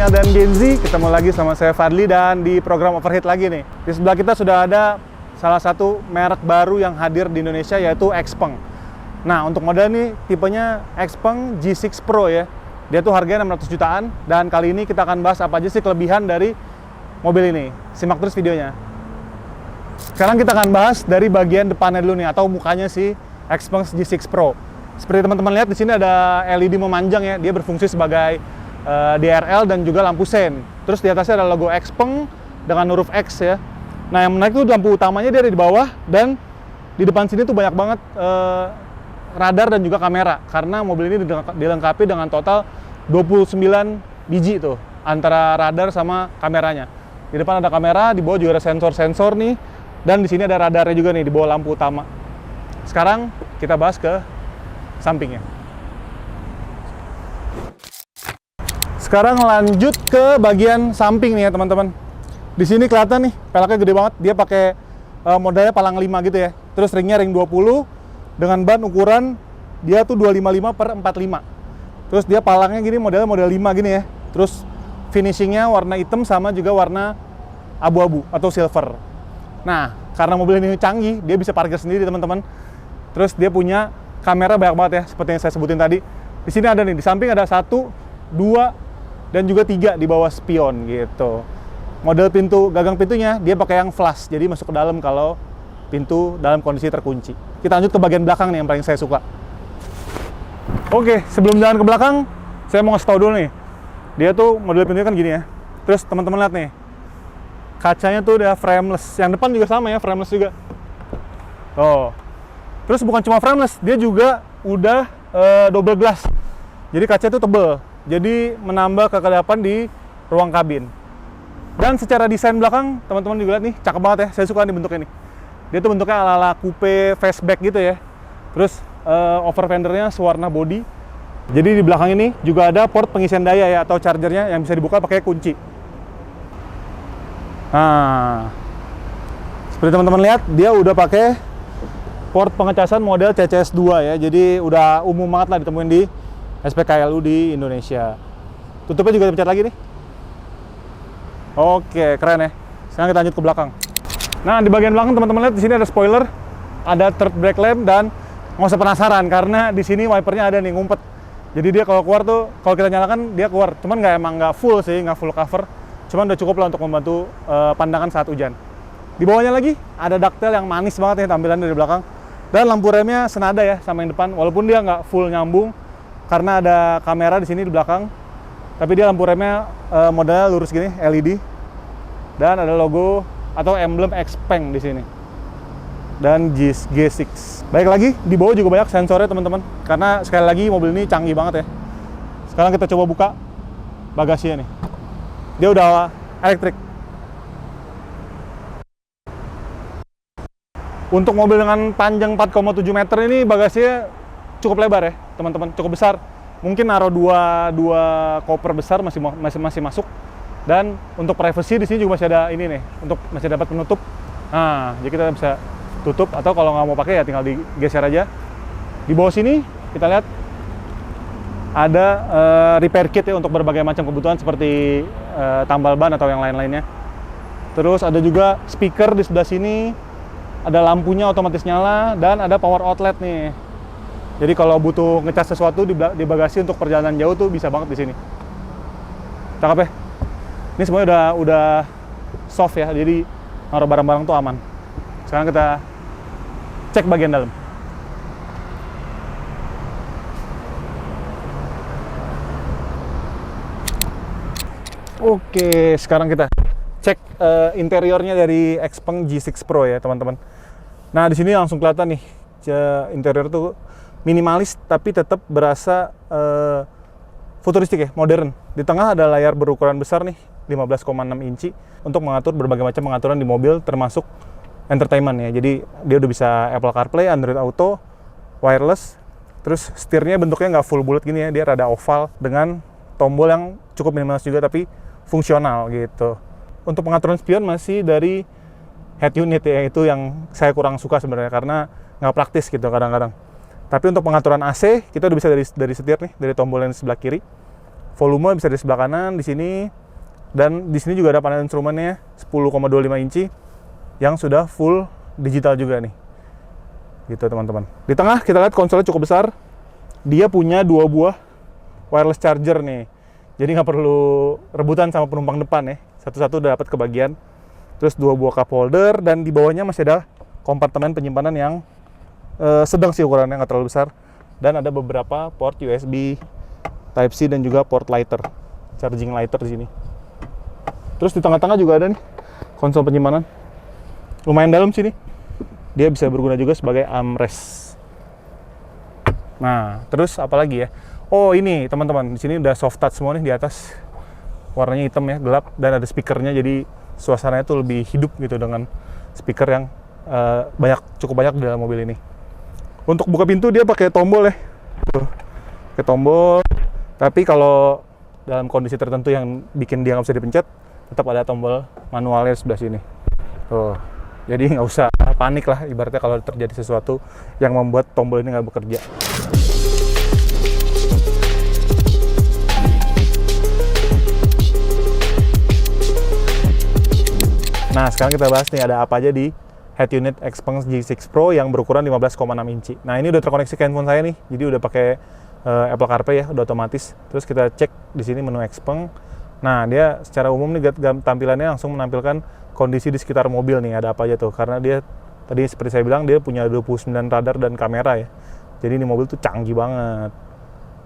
Milenial dan Gen Z, ketemu lagi sama saya Fadli dan di program Overheat lagi nih. Di sebelah kita sudah ada salah satu merek baru yang hadir di Indonesia, yaitu Xpeng. Nah, untuk model ini tipenya Xpeng G6 Pro ya. Dia tuh harganya 600 jutaan, dan kali ini kita akan bahas apa aja sih kelebihan dari mobil ini. Simak terus videonya. Sekarang kita akan bahas dari bagian depannya dulu nih, atau mukanya si Xpeng G6 Pro. Seperti teman-teman lihat di sini ada LED memanjang ya, dia berfungsi sebagai DRL dan juga lampu sen. Terus di atasnya ada logo Xpeng dengan huruf X ya. Nah, yang menarik tuh lampu utamanya dia ada di bawah, dan di depan sini tuh banyak banget radar dan juga kamera, karena mobil ini dilengkapi dengan total 29 biji tuh antara radar sama kameranya. Di depan ada kamera, di bawah juga ada sensor-sensor nih, dan di sini ada radarnya juga nih di bawah lampu utama. Sekarang kita bahas ke sampingnya. Sekarang lanjut ke bagian samping nih ya teman-teman. Di sini kelihatan nih, peleknya gede banget. Dia pakai modelnya palang 5 gitu ya. Terus ringnya ring 20 dengan ban ukuran dia tuh 255/45. Terus dia palangnya gini, modelnya model 5 gini ya. Terus finishingnya warna hitam sama juga warna abu-abu atau silver. Nah, karena mobil ini canggih, dia bisa parkir sendiri teman-teman. Terus dia punya kamera banyak banget ya, seperti yang saya sebutin tadi. Di sini ada nih, di samping ada 1, 2, dan juga 3 di bawah spion gitu. Model pintu, gagang pintunya dia pakai yang flash, jadi masuk ke dalam kalau pintu dalam kondisi terkunci. Kita lanjut ke bagian belakang nih yang paling saya suka. Oke, sebelum jalan ke belakang, saya mau ngasih tau dulu nih. Dia tuh model pintunya kan gini ya. Terus teman-teman lihat nih, kacanya tuh udah frameless. Yang depan juga sama ya, frameless juga. Oh. Terus bukan cuma frameless, dia juga udah double glass. Jadi kacanya tuh tebel. Jadi menambah kekerapan di ruang kabin. Dan secara desain belakang, teman-teman juga lihat nih, cakep banget ya. Saya suka nih bentuknya nih. Dia tuh bentuknya ala-ala coupe fastback gitu ya. Terus over fendernya sewarna body. Jadi di belakang ini juga ada port pengisian daya ya, atau chargernya yang bisa dibuka pakai kunci. Nah, seperti teman-teman lihat, dia udah pakai port pengecasan model CCS2 ya. Jadi udah umum banget lah ditemuin di SPKLU di Indonesia. Tutupnya juga dipencet lagi nih. Oke, keren ya. Sekarang kita lanjut ke belakang. Nah, di bagian belakang teman-teman lihat di sini ada spoiler, ada third brake lamp, dan nggak usah penasaran karena di sini wipernya ada nih ngumpet. Jadi dia kalau keluar tuh, kalau kita nyalakan dia keluar. Cuman nggak full sih, nggak full cover. Cuman udah cukup lah untuk membantu pandangan saat hujan. Di bawahnya lagi ada ductile yang manis banget nih tampilannya dari belakang. Dan lampu remnya senada ya sama yang depan, walaupun dia nggak full nyambung karena ada kamera di sini di belakang. Tapi dia lampu remnya modelnya lurus gini, LED. Dan ada logo atau emblem Xpeng di sini. Dan G6. Baik lagi, di bawah juga banyak sensornya teman-teman. Karena sekali lagi mobil ini canggih banget ya. Sekarang kita coba buka bagasinya nih. Dia udah elektrik. Untuk mobil dengan panjang 4,7 meter ini bagasinya cukup lebar ya teman-teman, cukup besar. Mungkin naruh dua koper besar masih masuk. Dan untuk privacy di sini juga masih ada ini nih, untuk masih dapat penutup. Nah, jadi kita bisa tutup, atau kalau nggak mau pakai ya tinggal digeser aja. Di bawah sini kita lihat ada repair kit ya untuk berbagai macam kebutuhan seperti tambal ban atau yang lain-lainnya. Terus ada juga speaker di sebelah sini, ada lampunya otomatis nyala, dan ada power outlet nih. Jadi kalau butuh ngecas sesuatu di bagasi untuk perjalanan jauh tuh bisa banget di sini. Cakep ya? Ini semuanya udah soft ya, jadi naruh barang-barang tuh aman. Sekarang kita cek bagian dalam. Oke, sekarang kita cek interiornya dari Xpeng G6 Pro ya teman-teman. Nah, di sini langsung kelihatan nih interior tuh minimalis tapi tetap berasa futuristik ya, modern. Di tengah ada layar berukuran besar nih, 15,6 inci untuk mengatur berbagai macam pengaturan di mobil, termasuk entertainment ya. Jadi dia udah bisa Apple CarPlay, Android Auto, wireless. Terus setirnya bentuknya nggak full bulat gini ya, dia rada oval dengan tombol yang cukup minimalis juga tapi fungsional gitu. Untuk pengaturan spion masih dari head unit ya, itu yang saya kurang suka sebenarnya karena nggak praktis gitu kadang-kadang. Tapi untuk pengaturan AC kita udah bisa dari setir nih, dari tombol yang di sebelah kiri. volume bisa di sebelah kanan di sini, dan di sini juga ada panel instrumennya 10,25 inci yang sudah full digital juga nih. Gitu teman-teman. Di tengah kita lihat konsolnya cukup besar. Dia punya 2 buah wireless charger nih. Jadi nggak perlu rebutan sama penumpang depan ya. Satu-satu udah dapat kebagian. Terus 2 buah cup holder, dan di bawahnya masih ada kompartemen penyimpanan yang sedang sih ukurannya, nggak terlalu besar. Dan ada beberapa port USB Type-C dan juga port lighter, charging lighter di sini. Terus di tengah-tengah juga ada nih konsol penyimpanan. Lumayan dalam sini. Dia bisa berguna juga sebagai armrest. Nah, terus apa lagi ya? Oh, ini teman-teman, di sini udah soft touch semua nih di atas. Warnanya hitam ya, gelap, dan ada speakernya, jadi suasananya tuh lebih hidup gitu dengan speaker yang cukup banyak di dalam mobil ini. Untuk buka pintu dia pakai tombol ya. Tuh. Pakai tombol. Tapi kalau dalam kondisi tertentu yang bikin dia nggak bisa dipencet, tetap ada tombol manualnya sebelah sini. Tuh. Jadi nggak usah panik lah ibaratnya kalau terjadi sesuatu yang membuat tombol ini nggak bekerja. Nah, sekarang kita bahas nih ada apa aja di head unit Xpeng G6 Pro yang berukuran 15,6 inci. Nah, ini udah terkoneksi ke handphone saya nih, jadi udah pakai Apple CarPlay ya, udah otomatis. Terus kita cek di sini menu Xpeng. Nah, dia secara umum nih tampilannya langsung menampilkan kondisi di sekitar mobil nih, ada apa aja tuh. Karena dia tadi seperti saya bilang, dia punya 29 radar dan kamera ya. Jadi ini mobil tuh canggih banget.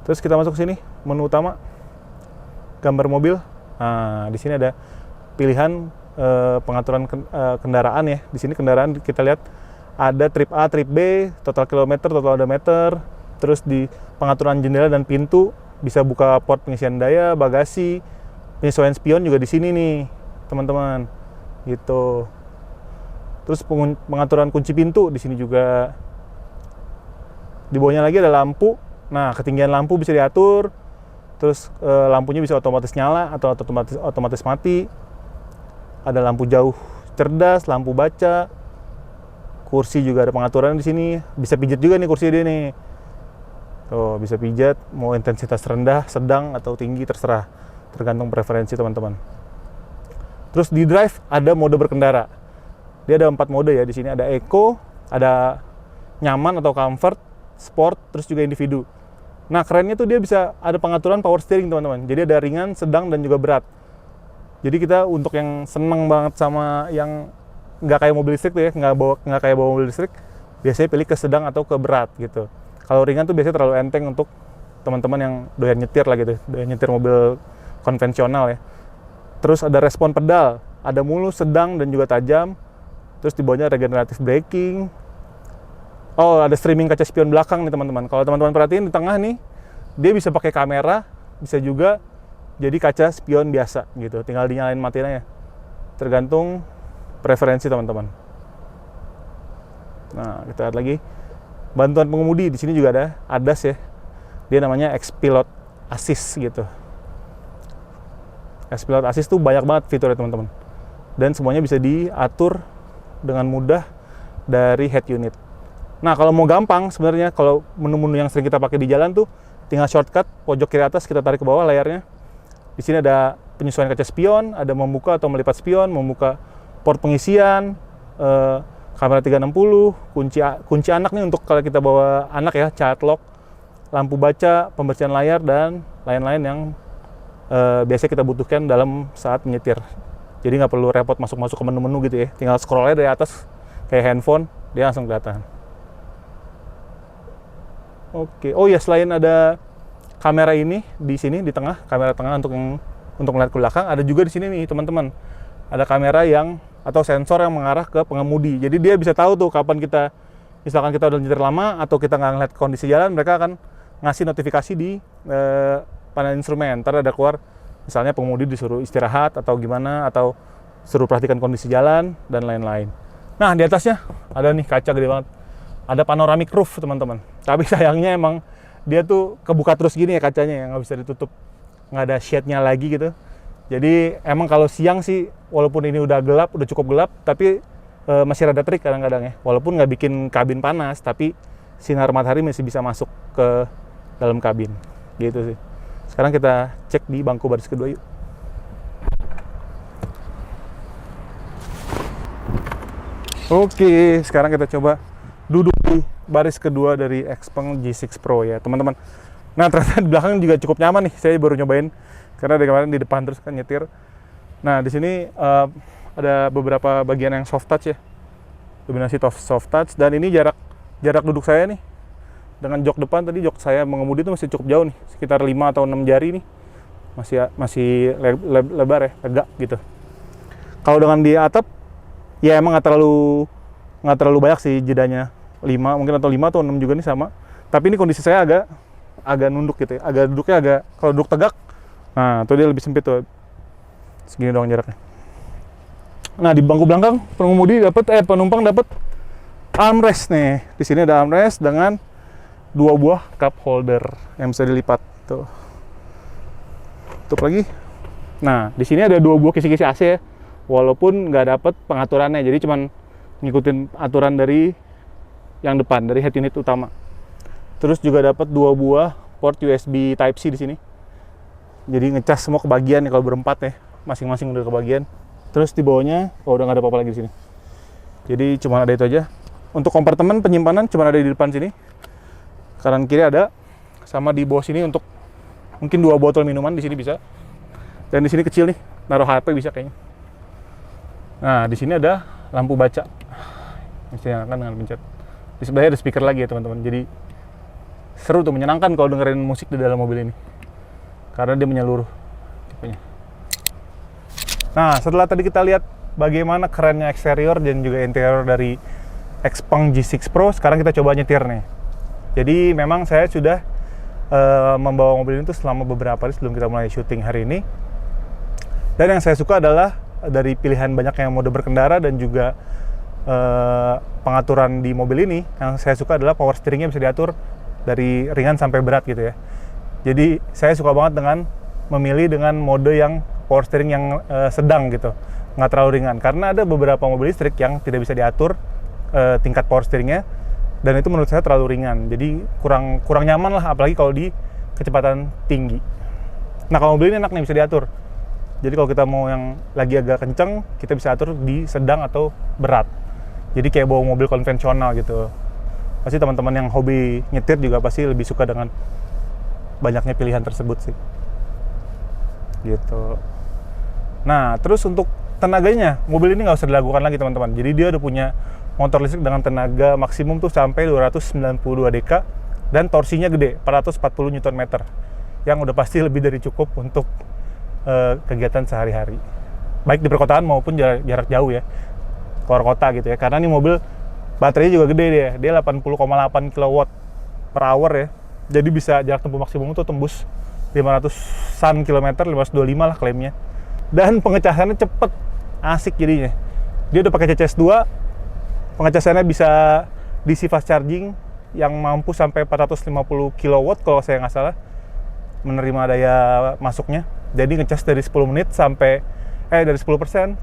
Terus kita masuk ke sini, menu utama, gambar mobil. Nah, di sini ada pilihan pengaturan kendaraan ya. Di sini kendaraan kita lihat ada trip A, trip B, total kilometer, total odometer. Terus di pengaturan jendela dan pintu bisa buka port pengisian daya, bagasi, penyesuaian spion juga di sini nih, teman-teman. Gitu. Terus pengaturan kunci pintu di sini juga. Di bawahnya lagi ada lampu. Nah, ketinggian lampu bisa diatur. Terus lampunya bisa otomatis nyala atau otomatis mati. Ada lampu jauh cerdas, lampu baca. Kursi juga ada pengaturan di sini. Bisa pijat juga nih kursi dia nih. Tuh, bisa pijat, mau intensitas rendah, sedang, atau tinggi, terserah. Tergantung preferensi teman-teman. Terus di drive ada mode berkendara. Dia ada 4 mode ya. Di sini ada Eco, ada nyaman atau comfort, sport, terus juga individu. Nah, kerennya tuh dia bisa ada pengaturan power steering teman-teman. Jadi ada ringan, sedang, dan juga berat. Jadi kita untuk yang seneng banget sama yang nggak kayak mobil listrik tuh ya, nggak kayak bawa mobil listrik, biasanya pilih ke sedang atau ke berat gitu. Kalau ringan tuh biasanya terlalu enteng untuk teman-teman yang doyan nyetir lah gitu, doyan nyetir mobil konvensional ya. Terus ada respon pedal, ada mulus, sedang, dan juga tajam. Terus di bawahnya regenerative braking. Oh, ada streaming kaca spion belakang nih teman-teman. Kalau teman-teman perhatiin di tengah nih, dia bisa pakai kamera, bisa juga jadi kaca spion biasa gitu. Tinggal dinyalain matiin aja. Tergantung preferensi teman-teman. Nah, kita lihat lagi. Bantuan pengemudi di sini juga ada ADAS ya. Dia namanya Xpilot Assist gitu. Xpilot Assist tuh banyak banget fiturnya teman-teman. Dan semuanya bisa diatur dengan mudah dari head unit. Nah, kalau mau gampang sebenarnya, kalau menu-menu yang sering kita pakai di jalan tuh tinggal shortcut pojok kiri atas kita tarik ke bawah layarnya. Di sini ada penyesuaian kaca spion, ada membuka atau melipat spion, membuka port pengisian, kamera 360, kunci anak nih untuk kalau kita bawa anak ya, child lock, lampu baca, pembersihan layar, dan lain-lain yang biasanya kita butuhkan dalam saat menyetir. Jadi nggak perlu repot masuk-masuk ke menu-menu gitu ya, tinggal scroll aja dari atas kayak handphone, dia langsung kelihatan. Oke, oh ya, selain ada kamera ini di sini di tengah, kamera tengah untuk melihat ke belakang, ada juga di sini nih teman-teman, ada kamera yang atau sensor yang mengarah ke pengemudi. Jadi dia bisa tahu tuh kapan kita, misalkan kita udah nyetir lama atau kita nggak ngeliat kondisi jalan, mereka akan ngasih notifikasi di panel instrumen. Ntar ada keluar, misalnya pengemudi disuruh istirahat atau gimana, atau suruh perhatikan kondisi jalan dan lain-lain. Nah, di atasnya ada nih kaca gede banget. Ada panoramic roof teman-teman. Tapi sayangnya emang dia tuh kebuka terus gini ya kacanya, yang nggak bisa ditutup, nggak ada shade-nya lagi gitu. Jadi emang kalau siang sih, walaupun ini udah gelap, udah cukup gelap, tapi masih rada terik kadang-kadang ya. Walaupun nggak bikin kabin panas, tapi sinar matahari masih bisa masuk ke dalam kabin. Gitu sih. Sekarang kita cek di bangku baris kedua yuk. Oke, sekarang kita coba duduk di baris kedua dari Xpeng G6 Pro ya teman-teman. Nah ternyata di belakang juga cukup nyaman nih, saya baru nyobain karena dari kemarin di depan terus kan nyetir. Nah di sini ada beberapa bagian yang soft touch ya, dominasi soft touch, dan ini jarak duduk saya nih dengan jok depan. Tadi jok saya mengemudi itu masih cukup jauh nih, sekitar 5 atau 6 jari nih, masih lebar ya, tegak gitu. Kalau dengan di atap ya emang nggak terlalu banyak sih jedanya, 5 mungkin atau 5 atau 6 juga nih sama. Tapi ini kondisi saya agak nunduk gitu ya, duduknya kalau duduk tegak, nah tuh dia lebih sempit tuh, segini doang jaraknya. Nah di bangku belakang penumpang dapat armrest nih. Di sini ada armrest dengan 2 buah cup holder yang bisa dilipat tuh. Tutup lagi. Nah di sini ada 2 buah kisi-kisi AC ya, walaupun nggak dapat pengaturannya, jadi cuman ngikutin aturan dari yang depan, dari head unit utama. Terus juga dapat 2 buah port USB Type C di sini. Jadi ngecas semua kebagian ya, kalau berempat ya, masing-masing udah kebagian. Terus di bawahnya udah nggak ada apa-apa lagi di sini. Jadi cuma ada itu aja. Untuk kompartemen penyimpanan cuma ada di depan sini. Kanan kiri ada, sama di bawah sini untuk mungkin 2 botol minuman di sini bisa. Dan di sini kecil nih, naruh HP bisa kayaknya. Nah, di sini ada lampu baca. Bisa nyalakan dengan pencet. Di sebelahnya ada speaker lagi ya, teman-teman. Jadi seru tuh, menyenangkan kalau dengerin musik di dalam mobil ini. Karena dia menyeluruh tipenya. Nah, setelah tadi kita lihat bagaimana kerennya eksterior dan juga interior dari Xpeng G6 Pro, sekarang kita coba nyetir nih. Jadi memang saya sudah membawa mobil ini tuh selama beberapa hari sebelum kita mulai syuting hari ini. Dan yang saya suka adalah dari pilihan banyaknya mode berkendara dan juga pengaturan di mobil ini, yang saya suka adalah power steeringnya bisa diatur dari ringan sampai berat gitu ya. Jadi saya suka banget dengan memilih dengan mode yang power steering yang sedang gitu, nggak terlalu ringan, karena ada beberapa mobil listrik yang tidak bisa diatur tingkat power steeringnya, dan itu menurut saya terlalu ringan, jadi kurang nyaman lah, apalagi kalau di kecepatan tinggi. Nah kalau mobil ini enak nih, bisa diatur. Jadi kalau kita mau yang lagi agak kenceng, kita bisa atur di sedang atau berat. Jadi kayak bawa mobil konvensional gitu. Pasti teman-teman yang hobi nyetir juga pasti lebih suka dengan banyaknya pilihan tersebut sih. Gitu. Nah, terus untuk tenaganya, mobil ini nggak usah dilakukan lagi teman-teman. Jadi dia udah punya motor listrik dengan tenaga maksimum tuh sampai 292 dk dan torsinya gede, 440 Nm, yang udah pasti lebih dari cukup untuk kegiatan sehari-hari, baik di perkotaan maupun jarak jauh ya, keluar kota gitu ya. Karena ini mobil baterainya juga gede dia 80,8 kW per hour ya. Jadi bisa jarak tempuh maksimum itu tembus 500-an kilometer, 525 lah klaimnya. Dan pengecasannya cepet, asik jadinya. Dia udah pakai CCS2, pengecasannya bisa DC fast charging yang mampu sampai 450 kW kalau saya nggak salah menerima daya masuknya. Jadi ngecas dari 10 menit sampai dari 10%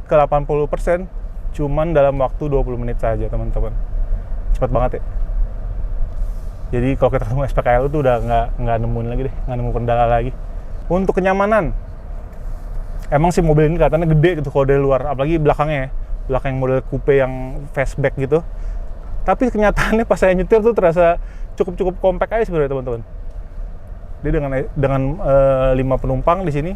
ke 80% cuman dalam waktu 20 menit saja teman-teman. Cepat banget ya. Jadi kalau kita ketemu SPKL itu udah nggak nemuin lagi deh, nggak nemu kendala lagi. Untuk kenyamanan, emang sih mobil ini kelihatannya gede gitu kalau dari luar, apalagi belakangnya ya, belakang model coupe yang fastback gitu. Tapi kenyataannya pas saya nyetir tuh terasa cukup compact aja sebenarnya teman-teman. Dia dengan 5 penumpang di sini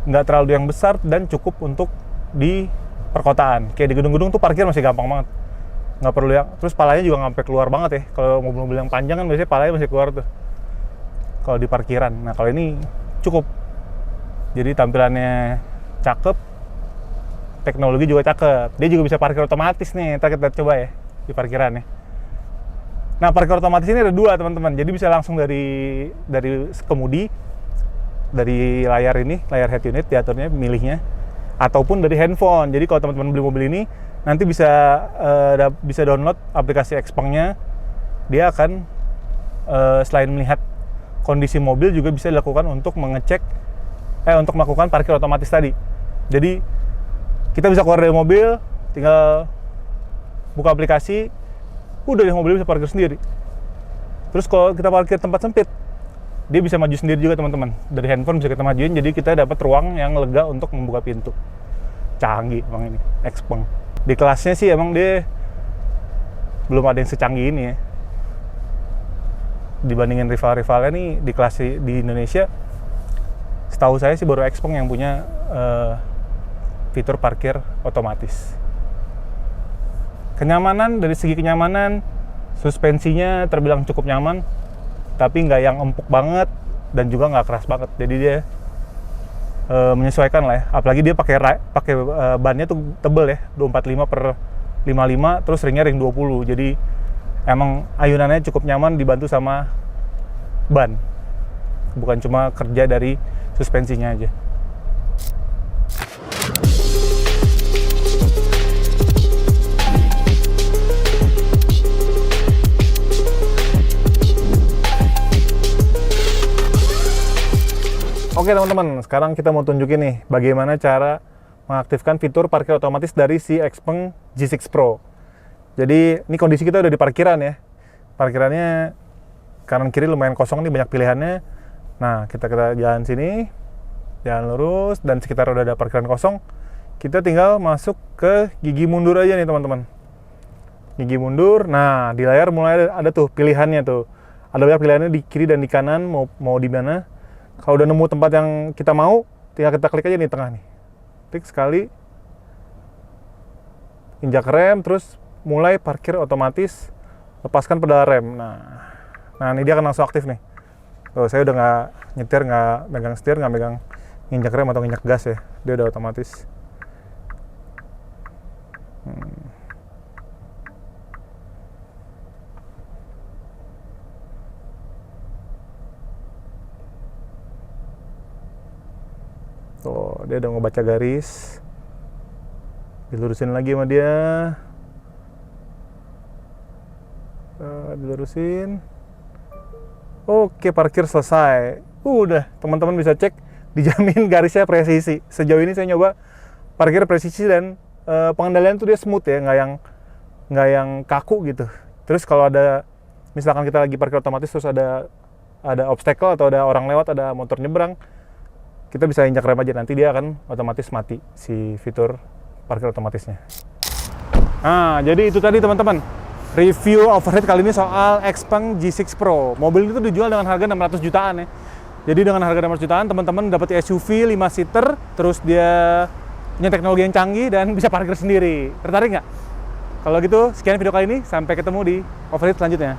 nggak terlalu yang besar dan cukup untuk di perkotaan. Kayak di gedung-gedung tuh parkir masih gampang banget, nggak perlu yang terus palanya juga nggak sampai keluar banget ya. Kalau mobil-mobil yang panjang kan biasanya palanya masih keluar tuh kalau di parkiran. Nah kalau ini cukup, jadi tampilannya cakep, teknologi juga cakep. Dia juga bisa parkir otomatis nih, ntar kita coba ya di parkiran ya. Nah, parkir otomatis ini ada 2 teman-teman. Jadi bisa langsung dari kemudi, dari layar ini, layar head unit diaturnya, milihnya, ataupun dari handphone. Jadi kalau teman-teman beli mobil ini, nanti bisa download aplikasi Xpeng-nya. Dia akan selain melihat kondisi mobil juga bisa dilakukan untuk untuk melakukan parkir otomatis tadi. Jadi kita bisa keluar dari mobil, tinggal buka aplikasi, udah deh mobilnya bisa parkir sendiri. Terus kalau kita parkir tempat sempit, dia bisa maju sendiri juga teman-teman. Dari handphone bisa kita majuin, jadi kita dapat ruang yang lega untuk membuka pintu. Canggih emang ini, Xpeng. Di kelasnya sih emang dia belum ada yang secanggih ini ya. Dibandingin rival-rivalnya nih di kelas di Indonesia, setahu saya sih baru Xpeng yang punya fitur parkir otomatis. Kenyamanan, dari segi kenyamanan, suspensinya terbilang cukup nyaman, tapi nggak yang empuk banget dan juga nggak keras banget. Jadi dia menyesuaikan lah ya. Apalagi dia pakai bannya tuh tebel ya, 245/55, terus ringnya ring 20. Jadi emang ayunannya cukup nyaman dibantu sama ban. Bukan cuma kerja dari suspensinya aja. Oke teman-teman, sekarang kita mau tunjukin nih bagaimana cara mengaktifkan fitur parkir otomatis dari si Xpeng G6 Pro. Jadi ini kondisi kita udah di parkiran ya. Parkirannya kanan kiri lumayan kosong nih, banyak pilihannya. Nah, kita jalan sini, jalan lurus, dan sekitar udah ada parkiran kosong. Kita tinggal masuk ke gigi mundur aja nih teman-teman. Gigi mundur, nah di layar mulai ada tuh pilihannya tuh. Ada banyak pilihannya di kiri dan di kanan, mau di mana. Kalau udah nemu tempat yang kita mau, tinggal kita klik aja nih tengah nih. Klik sekali, injak rem, terus mulai parkir otomatis, lepaskan pedal rem. Nah ini dia akan langsung aktif nih. Tuh, saya udah nggak nyetir, nggak megang setir, nggak megang injak rem atau injak gas ya. Dia udah otomatis. Tuh, dia udah ngebaca garis. Dilurusin lagi sama dia. Dilurusin. Oke, parkir selesai. Udah, teman-teman bisa cek, dijamin garisnya presisi. Sejauh ini saya nyoba parkir presisi dan pengendalian tuh dia smooth ya, nggak yang kaku gitu. Terus kalau ada, misalkan kita lagi parkir otomatis terus ada obstacle atau ada orang lewat, ada motor nyebrang, kita bisa injak rem aja, nanti dia akan otomatis mati si fitur parkir otomatisnya. Nah, jadi itu tadi teman-teman, review overhead kali ini soal Xpeng G6 Pro. Mobil itu dijual dengan harga 600 jutaan ya. Jadi dengan harga 600 jutaan, teman-teman dapat SUV 5 seater, terus dia punya teknologi yang canggih dan bisa parkir sendiri. Tertarik nggak? Kalau gitu, sekian video kali ini. Sampai ketemu di overhead selanjutnya.